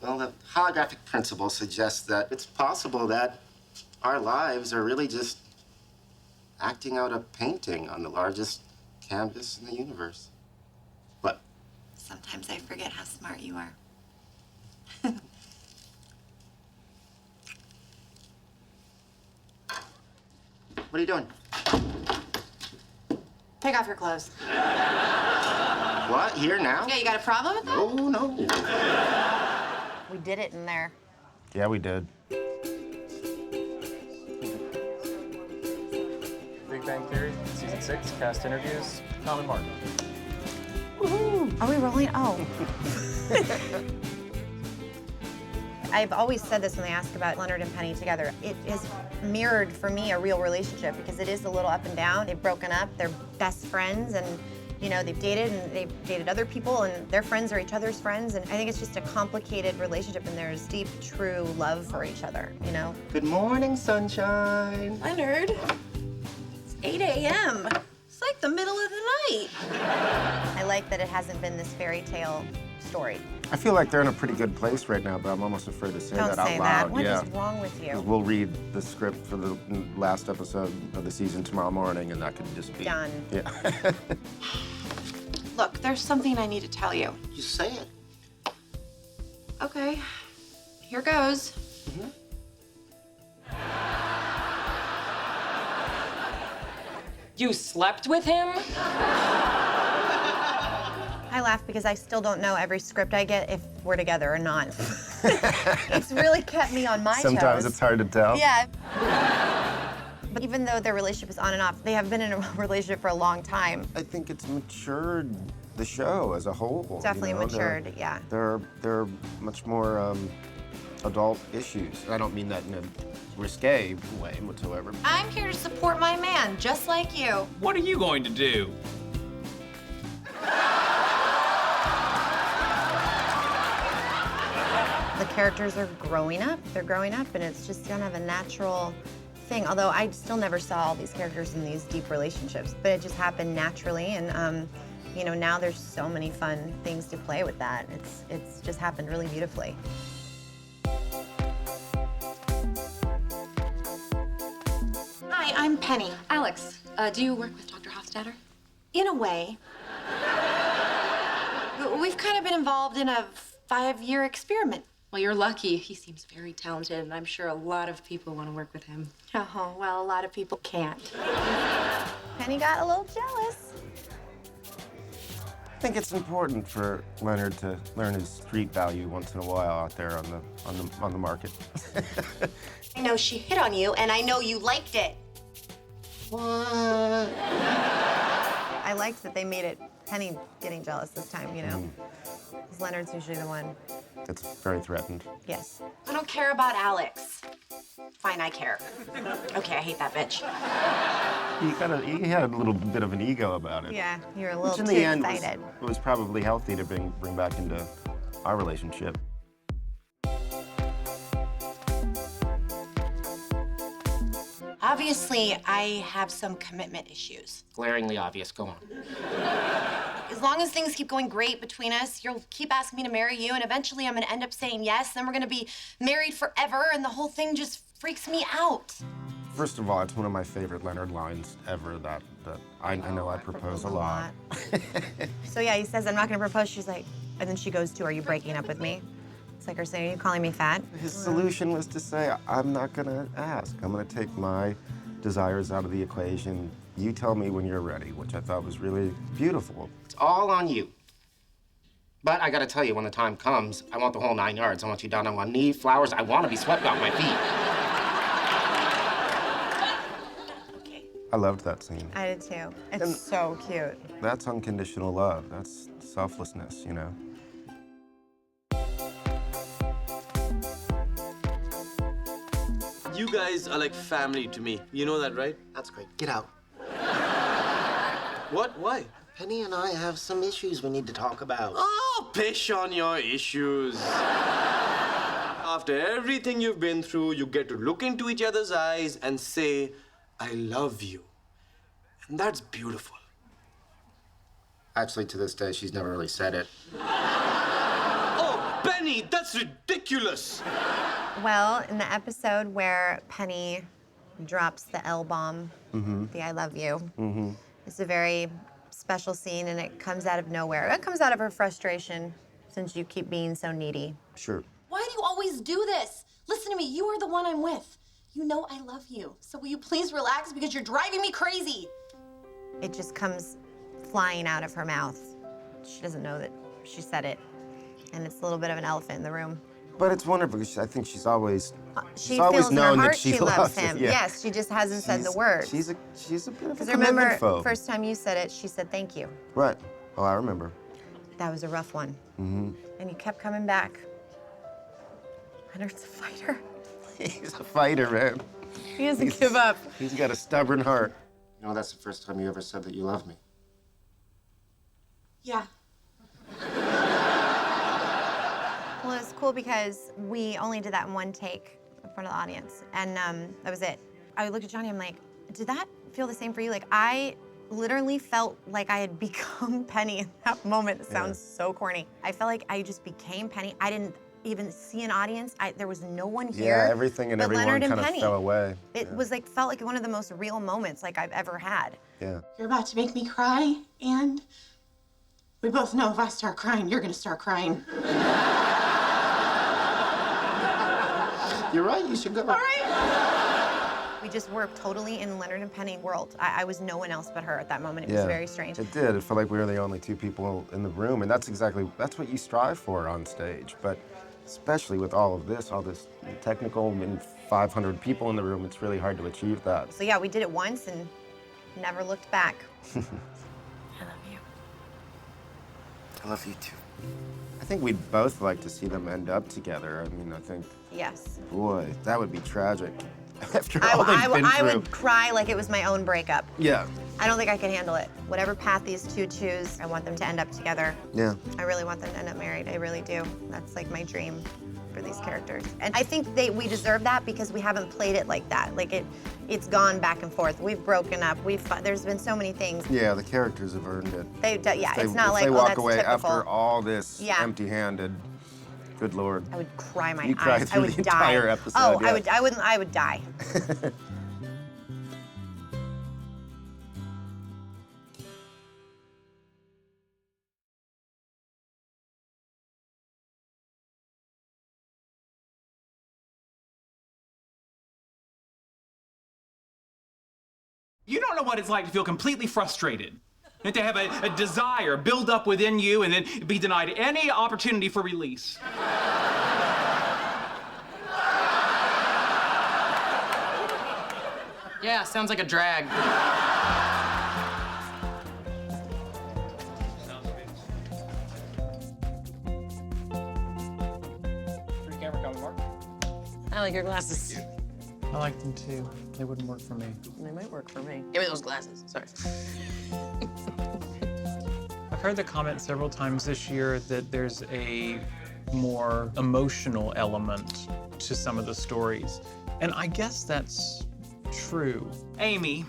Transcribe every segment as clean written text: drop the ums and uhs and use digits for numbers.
Well, the holographic principle suggests that it's possible that our lives are really just acting out a painting on the largest canvas in the universe. What? Sometimes I forget how smart you are. What are you doing? Take off your clothes. What? Here now? Yeah, you got a problem with that? Oh, no. We did it in there. Yeah, we did. Big Bang Theory, season 6, cast interviews, Common Martin. Woohoo! Are we rolling? Oh. I've always said this when they ask about Leonard and Penny together. It has mirrored, for me, a real relationship because it is a little up and down. They've broken up, they're best friends, and you know, they've dated and they've dated other people and their friends are each other's friends. And I think it's just a complicated relationship and there's deep, true love for each other, you know? Good morning, sunshine. Leonard, it's 8 a.m. It's like the middle of the night. I like that it hasn't been this fairy tale story. I feel like they're in a pretty good place right now, but I'm almost afraid to say that out loud. Don't say that. What is wrong with you? 'Cause we'll read the script for the last episode of the season tomorrow morning, and that could just be... Done. Yeah. Look, there's something I need to tell you. You say it. Okay, here goes. You slept with him? I laugh because I still don't know every script I get if we're together or not. It's really kept me on my toes. Sometimes it's hard to tell. Yeah. But even though their relationship is on and off, they have been in a relationship for a long time. I think it's matured the show as a whole. Definitely you know? matured, yeah. They're much more adult issues. I don't mean that in a risque way whatsoever. I'm here to support my man, just like you. What are you going to do? The characters are growing up. They're growing up, and it's just kind of a natural thing. Although I still never saw all these characters in these deep relationships, but it just happened naturally. And you know, now there's so many fun things to play with that. It's just happened really beautifully. Hi, I'm Penny. Alex, do you work with Dr. Hofstadter? In a way. We've kind of been involved in a 5-year experiment. Well, you're lucky. He seems very talented, and I'm sure a lot of people want to work with him. Oh, well, a lot of people can't. Penny got a little jealous. I think it's important for Leonard to learn his street value once in a while out there on the market. I know she hit on you, and I know you liked it. What? I liked that they made it Penny getting jealous this time, you know? Because Leonard's usually the one. That's very threatened. Yes. I don't care about Alex. Fine, I care. Okay, I hate that bitch. He had a little bit of an ego about it. Yeah, you're a little Which in too the end excited. was probably healthy to bring back into our relationship. Obviously, I have some commitment issues. Glaringly obvious. Go on. As long as things keep going great between us, you'll keep asking me to marry you, and eventually I'm gonna end up saying yes, then we're gonna be married forever, and the whole thing just freaks me out. First of all, it's one of my favorite Leonard lines ever, that I know I propose a lot. So yeah, he says, I'm not gonna propose. She's like, and then she goes to, are you breaking up with me? It's like her saying, are you calling me fat? His solution was to say, I'm not gonna ask. I'm gonna take my desires out of the equation. You tell me when you're ready, which I thought was really beautiful. It's all on you. But I gotta tell you, when the time comes, I want the whole 9 yards. I want you down on one knee, flowers. I want to be swept off my feet. Okay. I loved that scene. I did too. It's so cute. That's unconditional love. That's selflessness, you know? You guys are like family to me. You know that, right? That's great. Get out. What? Why? Penny and I have some issues we need to talk about. Oh, pish on your issues. After everything you've been through, you get to look into each other's eyes and say, I love you. And that's beautiful. Actually, to this day, she's never really said it. Oh, Ben Penny, that's ridiculous. Well, in the episode where Penny drops the L-bomb, the I love you, it's a very special scene, and it comes out of nowhere. It comes out of her frustration since you keep being so needy. Sure. Why do you always do this? Listen to me, you are the one I'm with. You know I love you. So will you please relax because you're driving me crazy? It just comes flying out of her mouth. She doesn't know that she said it. And it's a little bit of an elephant in the room. But it's wonderful because I think she's always She always feels in her known that heart she she loves loves him. him, yeah. Yes, she just hasn't said the words. She's a bit of a Because commitment remember, phobe. first time you said it, she said thank you. Right. Oh, I remember. That was a rough one. And you kept coming back. Leonard's a fighter. He's a fighter, man. He doesn't give up. He's got a stubborn heart. You know, that's the first time you ever said that you love me. Yeah. Well, it was cool because we only did that in one take in front of the audience, and that was it. I looked at Johnny, I'm like, did that feel the same for you? Like, I literally felt like I had become Penny in that moment. It sounds so corny. I felt like I just became Penny. I didn't even see an audience. There was no one here. Yeah, everything and but everyone Leonard and kind of Penny. fell away. It was like, felt like one of the most real moments like I've ever had. Yeah. You're about to make me cry, and we both know if I start crying, you're gonna start crying. You're right, you should go. All right? We just were totally in Leonard and Penny world. I was no one else but her at that moment. It was very strange. It did. It felt like we were the only two people in the room, and that's what you strive for on stage. But especially with all this technical and 500 people in the room, it's really hard to achieve that. So yeah, we did it once and never looked back. I love you. I love you too. I think we'd both like to see them end up together. I mean, I think, Yes. boy, that would be tragic. After all they've been I through. would cry like it was my own breakup. Yeah. I don't think I could handle it. Whatever path these two choose, I want them to end up together. Yeah. I really want them to end up married. I really do. That's like my dream for these characters. And I think we deserve that because we haven't played it like that. Like it's gone back and forth. We've broken up. There's been so many things. Yeah, the characters have earned it. It's not if like, they oh, walk that's away typical. after all this Yeah. empty-handed. Good Lord. I would cry my You eyes. cried I through would the die. entire episode, Oh, yeah. I would die. You don't know what it's like to feel completely frustrated. And to have a desire build up within you and then be denied any opportunity for release. Yeah, sounds like a drag. Free camera coming, Mark. I like your glasses. I like them too. They wouldn't work for me. They might work for me. Give me those glasses. Sorry. I've heard the comment several times this year that there's a more emotional element to some of the stories. And I guess that's true. Amy,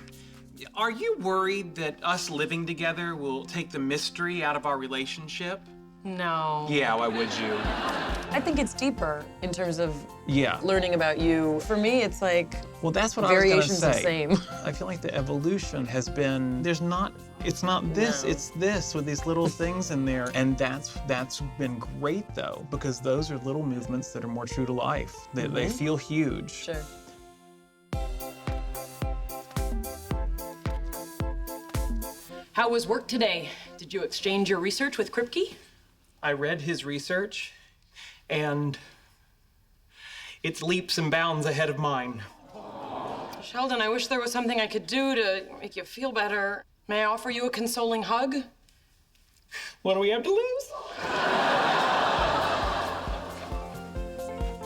are you worried that us living together will take the mystery out of our relationship? No. Yeah, why would you? I think it's deeper in terms of Yeah. learning about you. For me, it's like Well, that's what I was gonna variations say. the same. I feel like the evolution has been, it's not this, No. it's this with these little things in there. And that's been great though, because those are little movements that are more true to life. They feel huge. Sure. How was work today? Did you exchange your research with Kripke? I read his research, and it's leaps and bounds ahead of mine. Sheldon, I wish there was something I could do to make you feel better. May I offer you a consoling hug? What do we have to lose?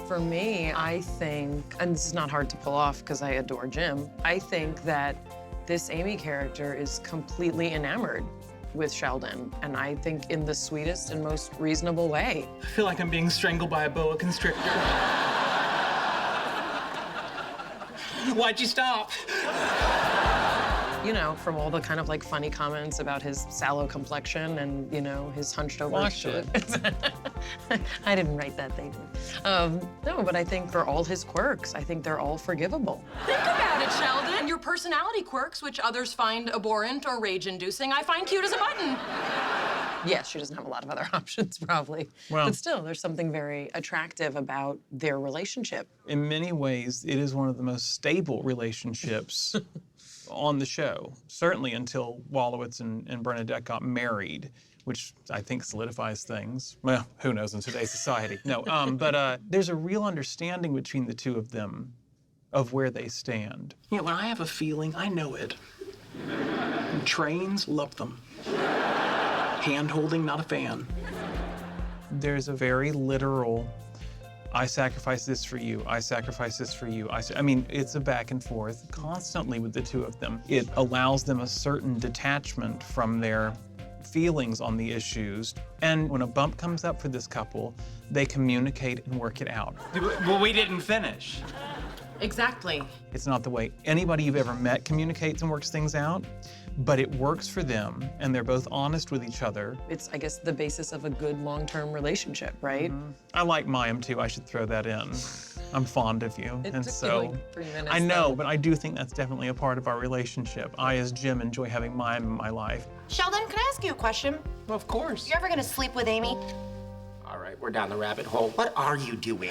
For me, I think, and this is not hard to pull off because I adore Jim, I think that this Amy character is completely enamored with Sheldon, and I think in the sweetest and most reasonable way. I feel like I'm being strangled by a boa constrictor. Why'd you stop? You know, from all the kind of like funny comments about his sallow complexion and, you know, his hunched over. Watch it. I didn't write that, they did. No, but I think for all his quirks, I think they're all forgivable. Think about it, Sheldon. Your personality quirks, which others find abhorrent or rage-inducing, I find cute as a button. Yes, she doesn't have a lot of other options, probably. Well, but still, there's something very attractive about their relationship. in many ways, it is one of the most stable relationships on the show. Certainly until Wolowitz and Bernadette got married, which I think solidifies things. Well, who knows in today's society? No, but there's a real understanding between the two of them of where they stand. Yeah, when I have a feeling, I know it. Trains, love them. Hand-holding, not a fan. There's a very literal, I sacrifice this for you, I sacrifice this for you. I mean, it's a back and forth constantly with the two of them. It allows them a certain detachment from their feelings on the issues. And when a bump comes up for this couple, they communicate and work it out. Well, we didn't finish. Exactly. It's not the way anybody you've ever met communicates and works things out, but it works for them, and they're both honest with each other. It's, I guess, the basis of a good long-term relationship, right? I like Mayim too, I should throw that in. I'm fond of you. It and took so you like 3 minutes. I know, though. but I do think that's definitely a part of our relationship. I, as Jim, enjoy having Mayim in my life. Sheldon, can I ask you a question? Well, of course. You ever gonna sleep with Amy? All right, we're down the rabbit hole. What are you doing?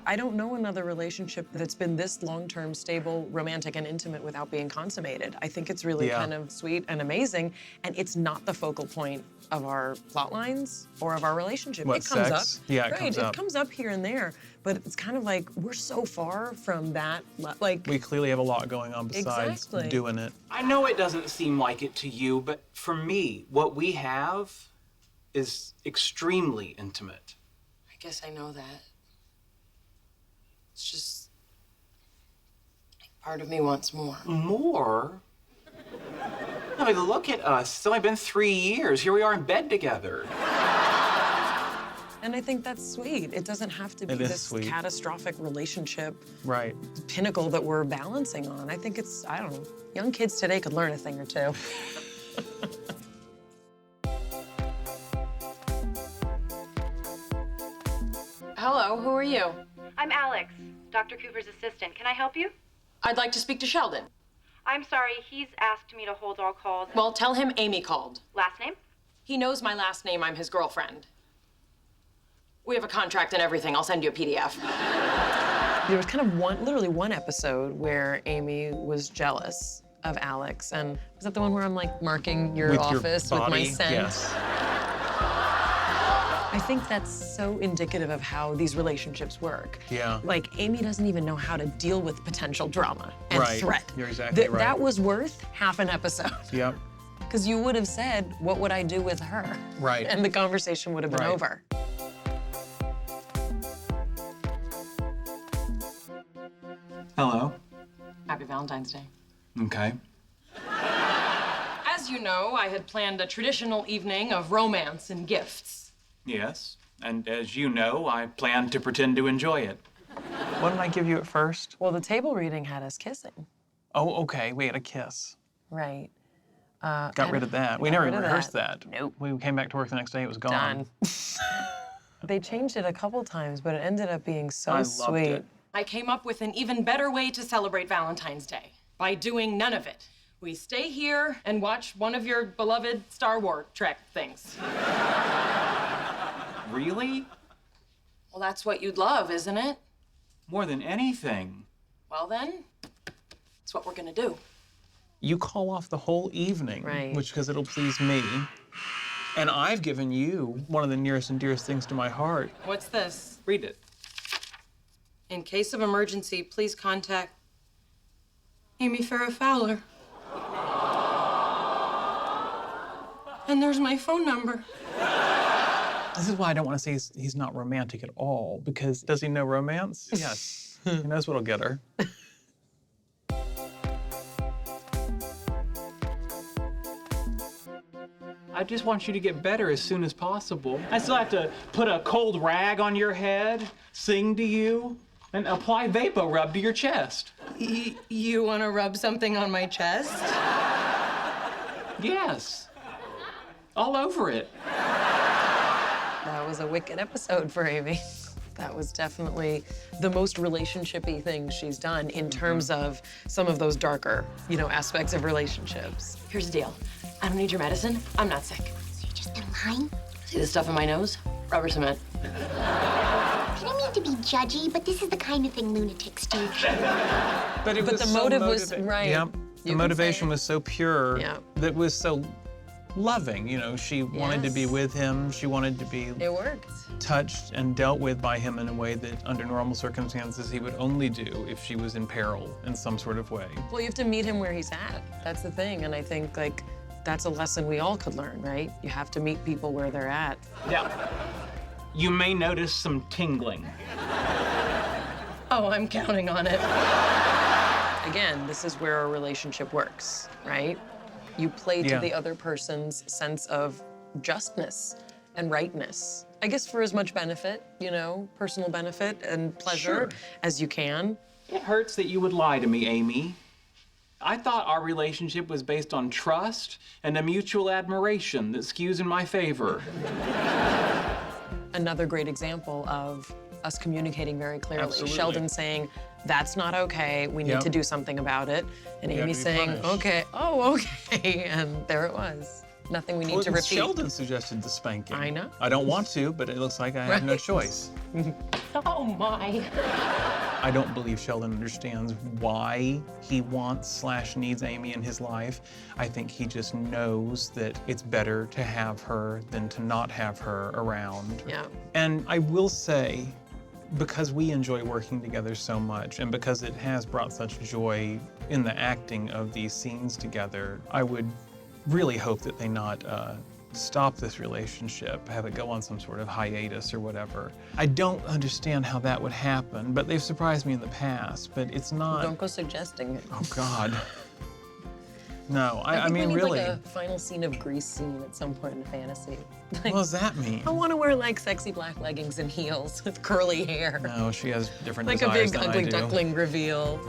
I don't know another relationship that's been this long-term, stable, romantic, and intimate without being consummated. I think it's really Yeah. kind of sweet and amazing, and it's not the focal point of our plot lines or of our relationship. What, it comes sex? up. Yeah, it right, comes up. It comes up here and there, but it's kind of like we're so far from that. Like We clearly have a lot going on besides Exactly. doing it. I know it doesn't seem like it to you, but for me, what we have is extremely intimate. I guess I know that. It's just, part of me wants more. More? I mean, look at us. It's only been 3 years. Here we are in bed together. And I think that's sweet. It doesn't have to be It is this sweet. catastrophic relationship Right. pinnacle that we're balancing on. I think it's, I don't know, young kids today could learn a thing or two. Hello, who are you? I'm Alex, Dr. Cooper's assistant. Can I help you? I'd like to speak to Sheldon. I'm sorry, he's asked me to hold all calls. Well, tell him Amy called. Last name? He knows my last name. I'm his girlfriend. We have a contract and everything. I'll send you a PDF. There was kind of literally one episode where Amy was jealous of Alex. And was that the one where I'm like marking your With office your with my body, scent? yes. I think that's so indicative of how these relationships work. Yeah. Like, Amy doesn't even know how to deal with potential drama and Right. threat. You're exactly right. That was worth half an episode. Yep. Because you would have said, what would I do with her? Right. And the conversation would have been Right. over. Hello. Happy Valentine's Day. Okay. As you know, I had planned a traditional evening of romance and gifts. Yes. And as you know, I plan to pretend to enjoy it. What did I give you at first? Well, the table reading had us kissing. Oh, okay, we had a kiss. Right. Got rid of that. We got never rid even of rehearsed that. that. Nope. We came back to work the next day, it was gone. Done. They changed it a couple times, but it ended up being so I loved sweet. it. I came up with an even better way to celebrate Valentine's Day by doing none of it. We stay here and watch one of your beloved Star Wars Trek things. Really? Well, that's what you'd love, isn't it? More than anything. Well, then, that's what we're gonna do. You call off the whole evening, Right. which because it'll please me. And I've given you one of the nearest and dearest things to my heart. What's this? Read it. In case of emergency, please contact Amy Farrah Fowler. And there's my phone number. This is why I don't want to say he's not romantic at all, because does he know romance? Yes. He knows what'll get her. I just want you to get better as soon as possible. I still have to put a cold rag on your head, sing to you, and apply Vapor Rub to your chest. You want to rub something on my chest? Yes. All over it. That was a wicked episode for Amy. That was definitely the most relationship-y thing she's done in terms of some of those darker, aspects of relationships. Here's the deal. I don't need your medicine. I'm not sick. So you're just lying? See the stuff in my nose? Rubber cement. I don't mean to be judgy, but this is the kind of thing lunatics do. But it was the so motive was right. Yeah, You the can motivation say it. was so pure. Yeah. That was so loving. She wanted to be Yes. with him. She wanted to be It worked. touched and dealt with by him in a way that under normal circumstances he would only do if she was in peril in some sort of way. Well, you have to meet him where he's at. That's the thing, and I think that's a lesson we all could learn, right? You have to meet people where they're at. Yeah. You may notice some tingling. Oh, I'm counting on it. Again, this is where a relationship works, right? You play to Yeah. the other person's sense of justness and rightness. I guess for as much benefit, personal benefit and pleasure Sure. as you can. It hurts that you would lie to me, Amy. I thought our relationship was based on trust and a mutual admiration that skews in my favor. Another great example of us communicating very clearly. Absolutely. Sheldon saying, that's not okay, we need Yep. to do something about it. And You have Amy to be saying, punished. okay, oh, okay, and there it was. Nothing we need to repeat. Sheldon suggested the spanking. I know. I don't want to, but it looks like I have no Right. choice. Oh, my. I don't believe Sheldon understands why he wants/needs Amy in his life. I think he just knows that it's better to have her than to not have her around. Yeah. And I will say, because we enjoy working together so much and because it has brought such joy in the acting of these scenes together, I would really hope that they not stop this relationship, have it go on some sort of hiatus or whatever. I don't understand how that would happen, but they've surprised me in the past, but it's not. Don't go suggesting it. Oh, God. No, I think mean, we need really. like a final scene of Grease scene at some point in fantasy. Like, What does that mean? I want to wear like sexy black leggings and heels with curly hair. No, she has different Like a desires big than ugly I do. duckling reveal.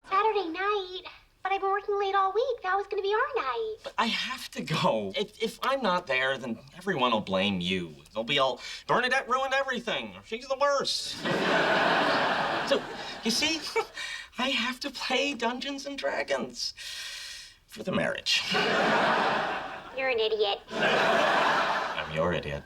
Saturday night, but I've been working late all week. That was gonna be our night. But I have to go. If I'm not there, then everyone will blame you. They'll be all, Bernadette ruined everything. She's the worst. So, you see, I have to play Dungeons and Dragons for the marriage. You're an idiot. I'm your idiot.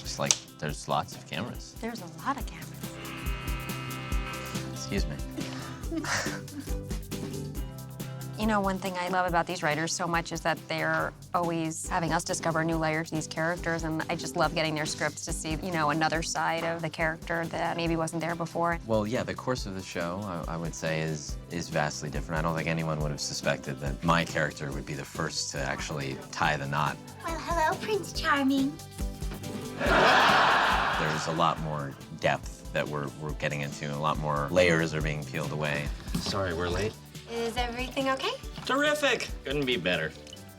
It's like there's lots of cameras. There's a lot of cameras. Excuse me. One thing I love about these writers so much is that they're always having us discover new layers to these characters, and I just love getting their scripts to see, another side of the character that maybe wasn't there before. Well, yeah, the course of the show, I would say, is vastly different. I don't think anyone would have suspected that my character would be the first to actually tie the knot. Well, hello, Prince Charming. There's a lot more depth that we're getting into, and a lot more layers are being peeled away. Sorry, we're late. Is everything okay? Terrific. Couldn't be better.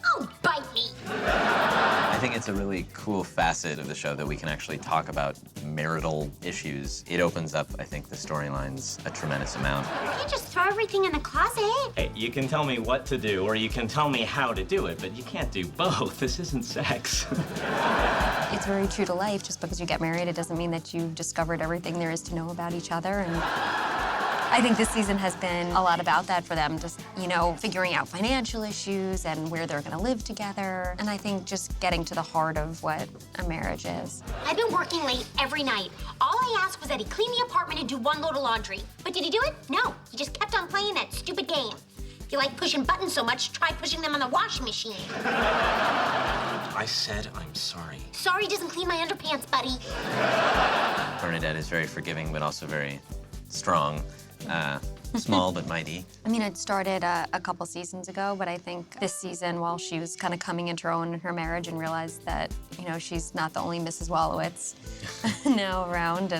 Oh, bite me. I think it's a really cool facet of the show that we can actually talk about marital issues. It opens up, I think, the storylines a tremendous amount. You can't just throw everything in the closet. Hey, you can tell me what to do, or you can tell me how to do it, but you can't do both. This isn't sex. It's very true to life. Just because you get married, it doesn't mean that you've discovered everything there is to know about each other. And I think this season has been a lot about that for them, just, figuring out financial issues and where they're gonna live together. And I think just getting to the heart of what a marriage is. I've been working late every night. All I asked was that he clean the apartment and do one load of laundry. But did he do it? No. He just kept on playing that stupid game. If you like pushing buttons so much, try pushing them on the washing machine. I said I'm sorry. Sorry doesn't clean my underpants, buddy. Bernadette is very forgiving, but also very strong. Small but mighty. I mean, it started a couple seasons ago, but I think this season, while she was kind of coming into her own in her marriage and realized that, you know, she's not the only Mrs. Wolowitz now around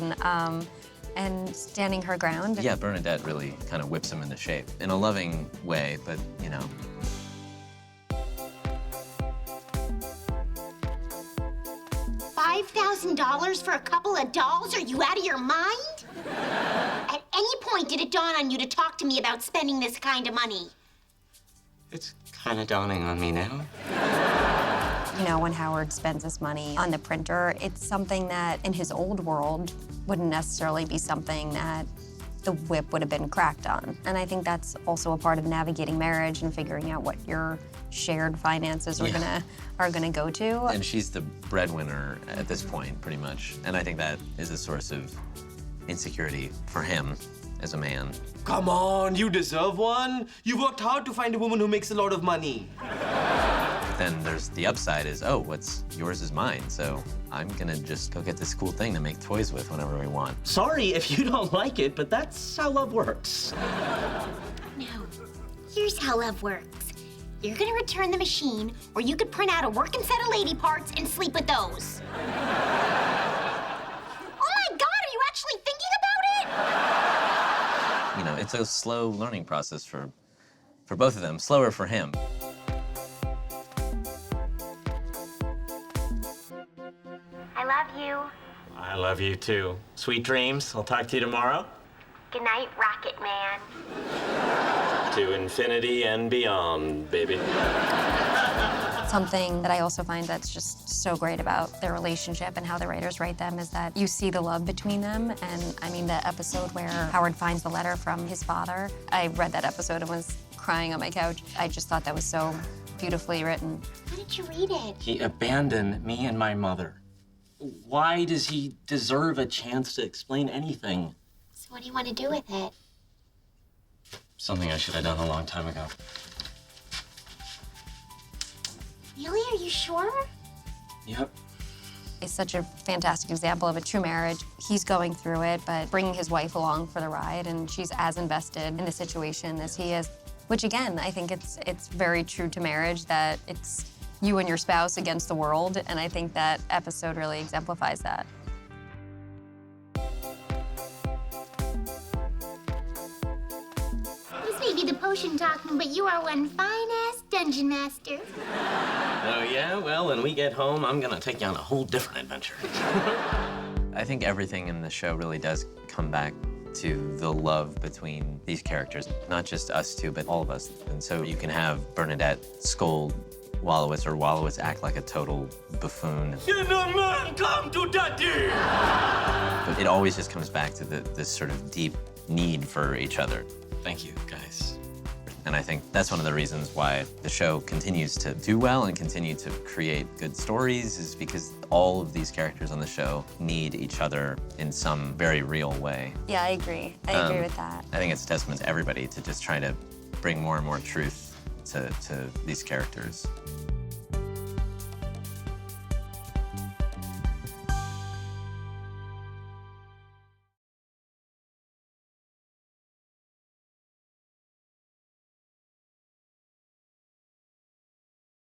and standing her ground. Yeah, Bernadette really kind of whips him into shape in a loving way, but, you know. $5,000 for a couple of dolls? Are you out of your mind? At any point did it dawn on you to talk to me about spending this kind of money? It's kind of dawning on me now. You know, when Howard spends his money on the printer, it's something that in his old world wouldn't necessarily be something that the whip would have been cracked on. And I think that's also a part of navigating marriage and figuring out what your shared finances are gonna go to. And she's the breadwinner at this point, pretty much. And I think that is a source of insecurity for him as a man. Come on, you deserve one. You worked hard to find a woman who makes a lot of money. Then there's the upside is, oh, what's yours is mine. So I'm gonna just go get this cool thing to make toys with whenever we want. Sorry if you don't like it, but that's how love works. No, here's how love works. You're gonna return the machine, or you could print out a working set of lady parts and sleep with those. Oh my God, are you actually thinking about it? You know, it's a slow learning process for both of them, slower for him. I love you. I love you too. Sweet dreams. I'll talk to you tomorrow. Good night, Rocket Man. To infinity and beyond, baby. Something that I also find that's just so great about their relationship and how the writers write them is that you see the love between them. And I mean, the episode where Howard finds the letter from his father, I read that episode and was crying on my couch. I just thought that was so beautifully written. How did you read it? He abandoned me and my mother. Why does he deserve a chance to explain anything? So what do you want to do with it? Something I should have done a long time ago. Really? Are you sure? Yep. It's such a fantastic example of a true marriage. He's going through it, but bringing his wife along for the ride, and she's as invested in the situation as he is. Which again, I think it's very true to marriage that it's you and your spouse against the world, and I think that episode really exemplifies that. This may be the potion talking, but you are one fine-ass dungeon master. Oh, yeah? Well, when we get home, I'm gonna take you on a whole different adventure. I think everything in the show really does come back to the love between these characters, not just us two, but all of us. And so you can have Bernadette scold Wolowitz, or Wolowitz act like a total buffoon. Gentlemen, come to daddy! But it always just comes back to this sort of deep need for each other. Thank you, guys. And I think that's one of the reasons why the show continues to do well and continue to create good stories, is because all of these characters on the show need each other in some very real way. Yeah, I agree. I agree with that. I think it's a testament to everybody to just try to bring more and more truth to these characters.